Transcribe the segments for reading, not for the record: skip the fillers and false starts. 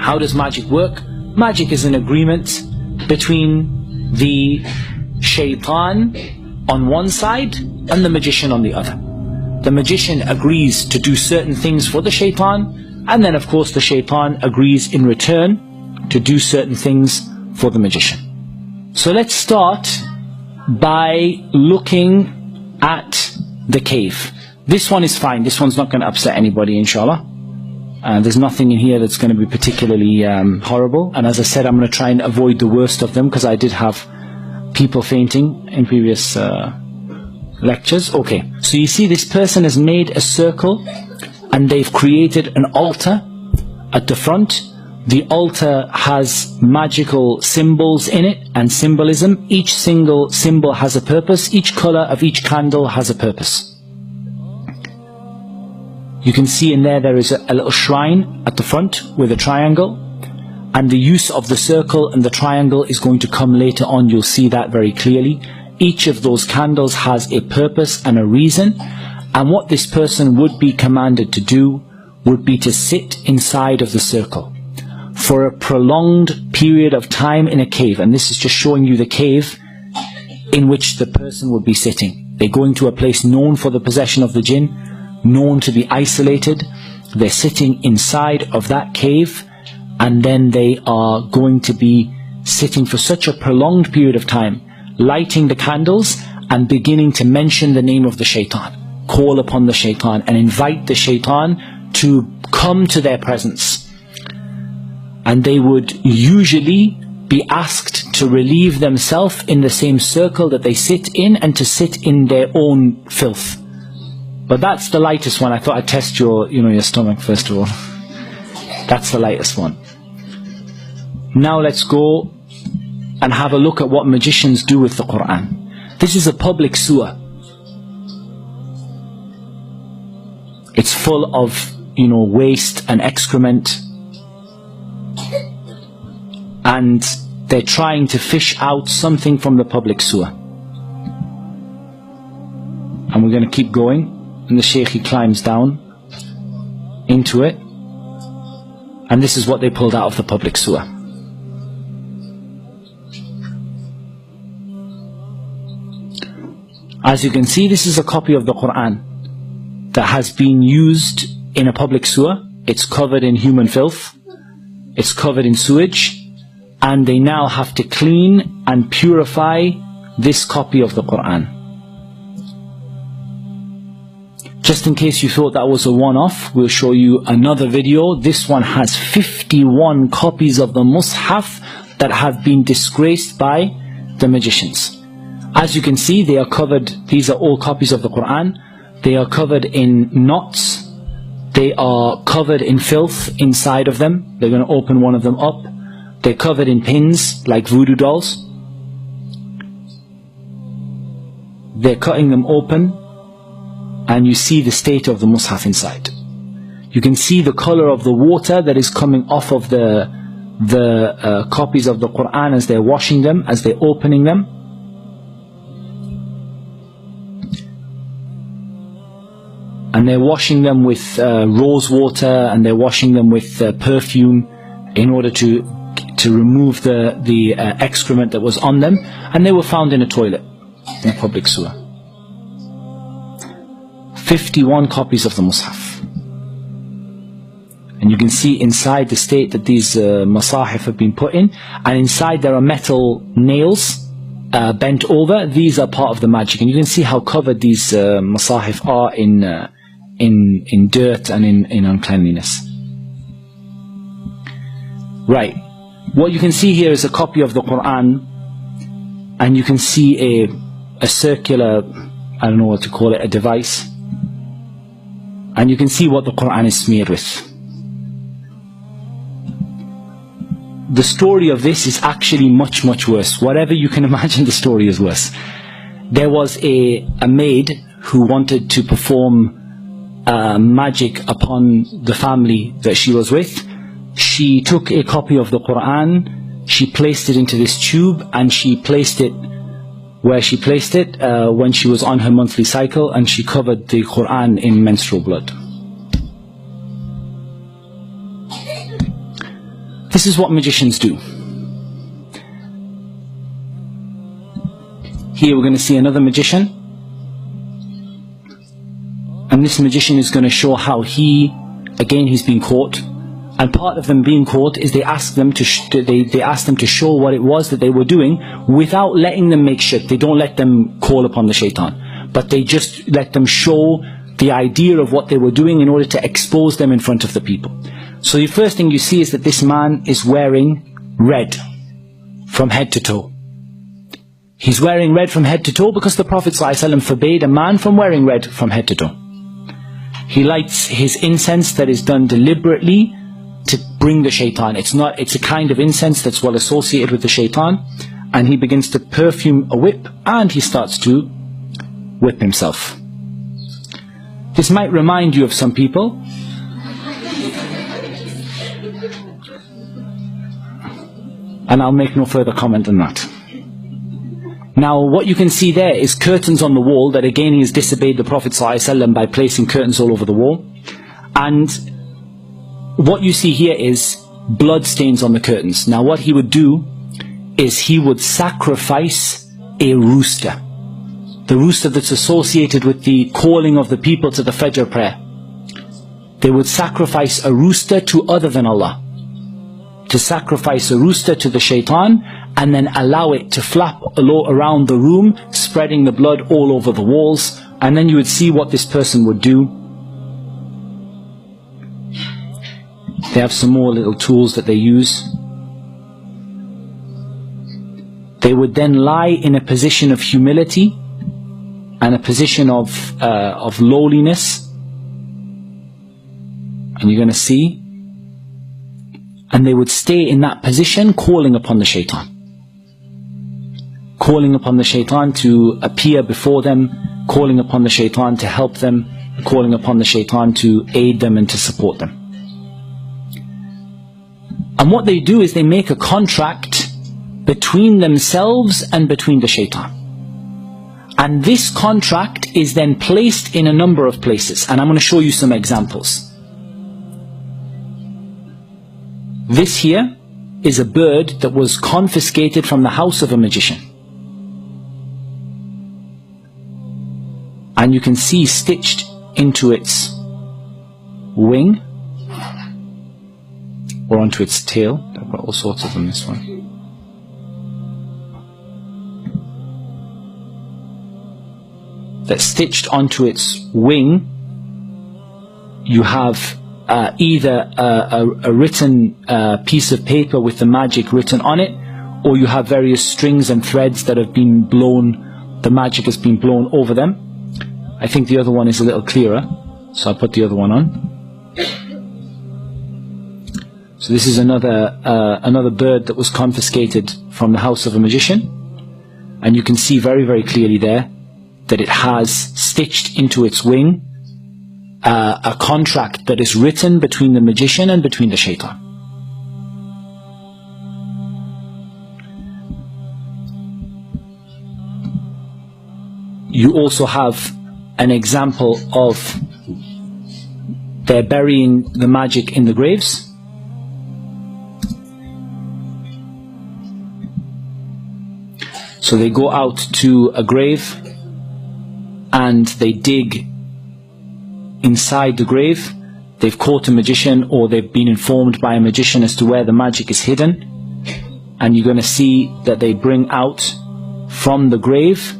How does magic work? Magic is an agreement between the shaitan on one side and the magician on the other. The magician agrees to do certain things for the shaitan, and then of course the shaitan agrees in return to do certain things for the magician. So let's start by looking at the cave. This one is fine, this one's not going to upset anybody, inshallah. There's nothing in here that's going to be particularly horrible, and as I said, I'm going to try and avoid the worst of them, because I did have people fainting in previous lectures. Okay, so you see this person has made a circle and they've created an altar at the front. The altar has magical symbols in it and symbolism. Each single symbol has a purpose. Each color of each candle has a purpose. You can see in there is a little shrine at the front with a triangle, and the use of the circle and the triangle is going to come later on. You'll see that very clearly. Each of those candles has a purpose and a reason, and what this person would be commanded to do would be to sit inside of the circle for a prolonged period of time in a cave. And this is just showing you the cave in which the person would be sitting. They're going to a place known for the possession of the jinn, known to be isolated. They're sitting inside of that cave, and then they are going to be sitting for such a prolonged period of time, lighting the candles and beginning to mention the name of the shaitan, call upon the shaitan and invite the shaitan to come to their presence. And they would usually be asked to relieve themselves in the same circle that they sit in, and to sit in their own filth. But that's the lightest one. I thought I'd test your stomach first of all. That's the lightest one. Now let's go and have a look at what magicians do with the Qur'an. This is a public sewer. It's full of, waste and excrement. And they're trying to fish out something from the public sewer. And we're going to keep going. And the Shaykh, he climbs down into it. And this is what they pulled out of the public sewer. As you can see, this is a copy of the Qur'an that has been used in a public sewer. It's covered in human filth. It's covered in sewage. And they now have to clean and purify this copy of the Qur'an. Just in case you thought that was a one-off, we'll show you another video. This one has 51 copies of the Mus'haf that have been disgraced by the magicians. As you can see, they are covered, these are all copies of the Qur'an. They are covered in knots. They are covered in filth inside of them. They're going to open one of them up. They're covered in pins like voodoo dolls. They're cutting them open, and you see the state of the Mus'haf inside. You can see the color of the water that is coming off of the copies of the Qur'an as they're washing them, as they're opening them. And they're washing them with rose water, and they're washing them with perfume in order to remove the excrement that was on them. And they were found in a toilet, in a public sewer. 51 copies of the Mus'haf. And you can see inside the state that these masahif have been put in. And inside there are metal nails bent over. These are part of the magic. And you can see how covered these masahif are in dirt and in uncleanliness. Right. What you can see here is a copy of the Qur'an, and you can see a circular, I don't know what to call it, a device. And you can see what the Qur'an is smeared with. The story of this is actually much, much worse. Whatever you can imagine, the story is worse. There was a maid who wanted to perform magic upon the family that she was with. She took a copy of the Qur'an, she placed it into this tube, and she placed it where she placed it when she was on her monthly cycle, and she covered the Qur'an in menstrual blood. This is what magicians do. Here we're going to see another magician. And this magician is going to show how he's been caught. And part of them being caught is they ask them to show what it was that they were doing without letting them make shirk. They don't let them call upon the shaitan, but they just let them show the idea of what they were doing in order to expose them in front of the people. So the first thing you see is that this man is wearing red from head to toe. He's wearing red from head to toe because the Prophet ﷺ forbade a man from wearing red from head to toe. He lights his incense that is done deliberately to bring the shaitan. It's a kind of incense that's well associated with the shaitan, and he begins to perfume a whip and he starts to whip himself. This might remind you of some people. And I'll make no further comment on that. Now what you can see there is curtains on the wall that again he has disobeyed the Prophet ﷺ by placing curtains all over the wall. And what you see here is blood stains on the curtains. Now what he would do is he would sacrifice a rooster. The rooster that's associated with the calling of the people to the Fajr prayer. They would sacrifice a rooster to other than Allah. To sacrifice a rooster to the shaitan and then allow it to flap around the room, spreading the blood all over the walls. And then you would see what this person would do. They have some more little tools that they use. They would then lie in a position of humility and a position of lowliness. And you're going to see. And they would stay in that position calling upon the shaitan. Calling upon the shaitan to appear before them, calling upon the shaitan to help them, calling upon the shaitan to aid them and to support them. And what they do is they make a contract between themselves and between the shaitan. And this contract is then placed in a number of places. And I'm going to show you some examples. This here is a bird that was confiscated from the house of a magician. And you can see stitched into its wing, or onto its tail. I've got all sorts of them, this one. That's stitched onto its wing. You have either a written piece of paper with the magic written on it, or you have various strings and threads that have been blown, the magic has been blown over them. I think the other one is a little clearer, so I'll put the other one on. So this is another bird that was confiscated from the house of a magician, and you can see very, very clearly there that it has stitched into its wing a contract that is written between the magician and between the shaitan. You also have an example of they're burying the magic in the graves. So they go out to a grave and they dig inside the grave. They've caught a magician, or they've been informed by a magician as to where the magic is hidden. And you're going to see that they bring out from the grave,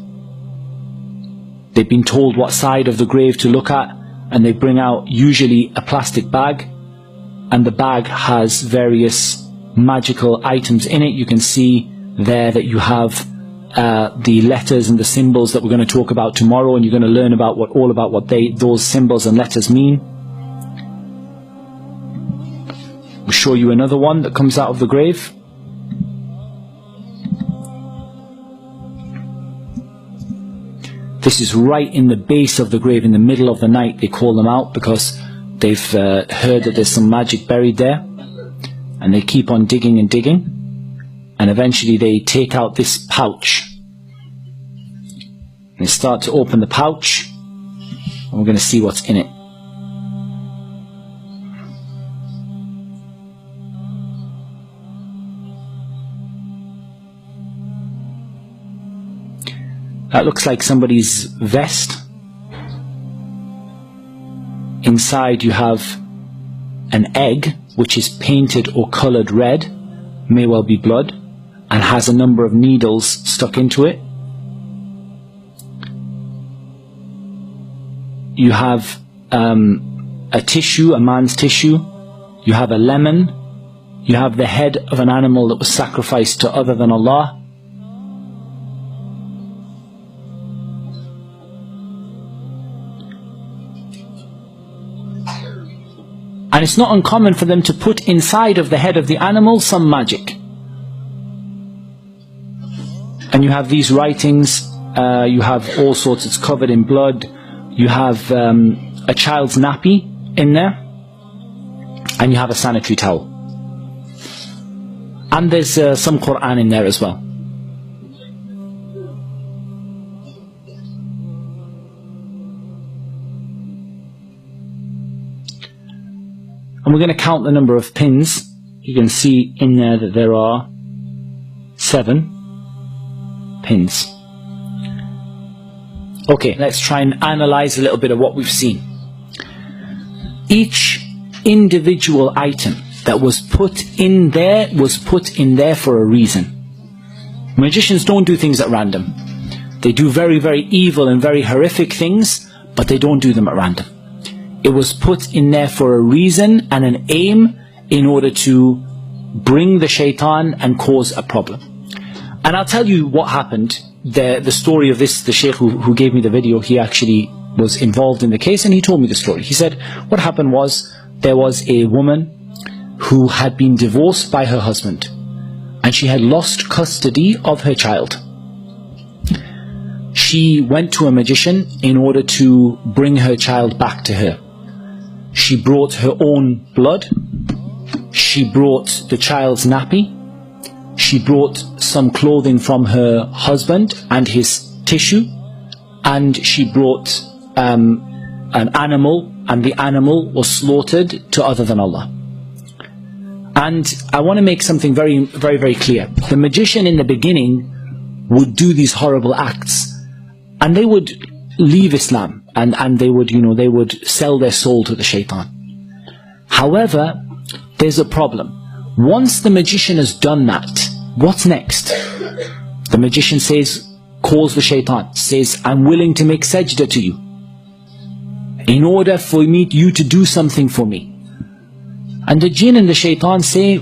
they've been told what side of the grave to look at, and they bring out usually a plastic bag, and the bag has various magical items in it. You can see there that you have the letters and the symbols that we're going to talk about tomorrow, and you're going to learn about what those symbols and letters mean. We'll show you another one that comes out of the grave. This is right in the base of the grave, in the middle of the night. They call them out because they've heard that there's some magic buried there, and they keep on digging and digging. And eventually they take out this pouch. They start to open the pouch, and we're going to see what's in it. That looks like somebody's vest. Inside you have an egg which is painted or coloured red, may well be blood, and has a number of needles stuck into it. You have a tissue, a man's tissue. You have a lemon. You have the head of an animal that was sacrificed to other than Allah. And it's not uncommon for them to put inside of the head of the animal some magic. And you have these writings, you have all sorts, it's covered in blood. You have a child's nappy in there, and you have a sanitary towel. And there's some Quran in there as well. And we're going to count the number of pins. You can see in there that there are 7 pins. Okay, let's try and analyze a little bit of what we've seen. Each individual item that was put in there for a reason. Magicians don't do things at random. They do very, very evil and very horrific things, but they don't do them at random. It was put in there for a reason and an aim in order to bring the shaitan and cause a problem. And I'll tell you what happened. The story of this, the sheikh who gave me the video, he actually was involved in the case and he told me the story. He said what happened was, there was a woman who had been divorced by her husband and she had lost custody of her child. She went to a magician in order to bring her child back to her. She brought her own blood, she brought the child's nappy, she brought some clothing from her husband and his tissue, and she brought an animal, and the animal was slaughtered to other than Allah. And I want to make something very, very, very clear. The magician in the beginning would do these horrible acts, and they would leave Islam, and they would, they would sell their soul to the shaitan. However, there's a problem. Once the magician has done that, what's next? The magician says, calls the shaitan, says, I'm willing to make sajda to you in order for you to do something for me. And the jinn and the shaitan say,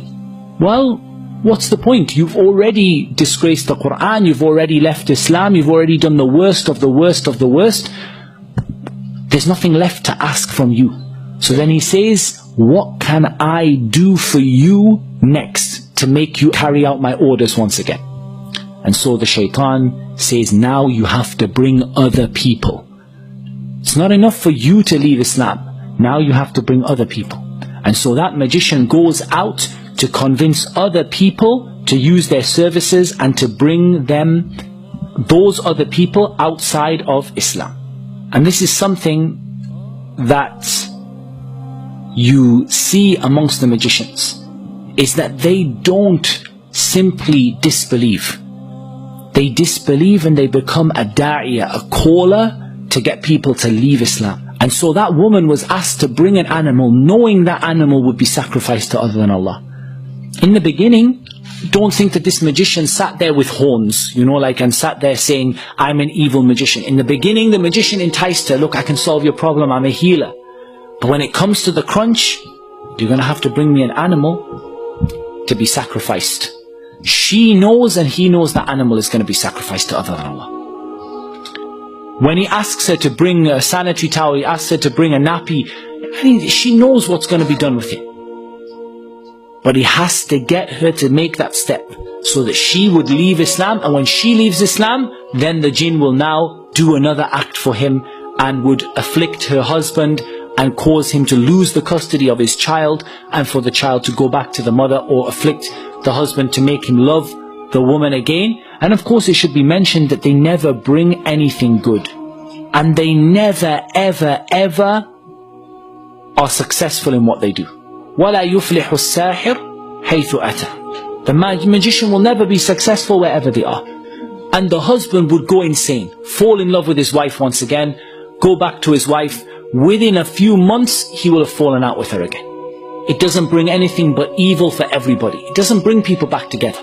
well, what's the point? You've already disgraced the Quran, you've already left Islam, you've already done the worst of the worst of the worst. There's nothing left to ask from you. So then he says, what can I do for you next to make you carry out my orders once again? And so the shaitan says, now you have to bring other people. It's not enough for you to leave Islam. Now you have to bring other people. And so that magician goes out to convince other people to use their services and to bring them, those other people, outside of Islam. And this is something that you see amongst the magicians, is that they don't simply disbelieve. They disbelieve and they become a da'iyah, a caller to get people to leave Islam. And so that woman was asked to bring an animal, knowing that animal would be sacrificed to other than Allah. In the beginning, don't think that this magician sat there with horns, and sat there saying, I'm an evil magician. In the beginning, the magician enticed her, look, I can solve your problem, I'm a healer. But when it comes to the crunch, you're going to have to bring me an animal to be sacrificed. She knows and he knows that animal is going to be sacrificed to other than Allah. When he asks her to bring a sanitary towel, he asks her to bring a nappy, she knows what's going to be done with it. But he has to get her to make that step so that she would leave Islam. And when she leaves Islam, then the jinn will now do another act for him and would afflict her husband and cause him to lose the custody of his child, and for the child to go back to the mother, or afflict the husband to make him love the woman again. And of course it should be mentioned that they never bring anything good, and they never ever ever are successful in what they do. وَلَا يُفْلِحُ السَّاحِرُ حَيْثُ أَتَى. The magician will never be successful wherever they are. and the husband would go insane, fall in love with his wife once again, go back to his wife. Within a few months, he will have fallen out with her again. It doesn't bring anything but evil for everybody. It doesn't bring people back together.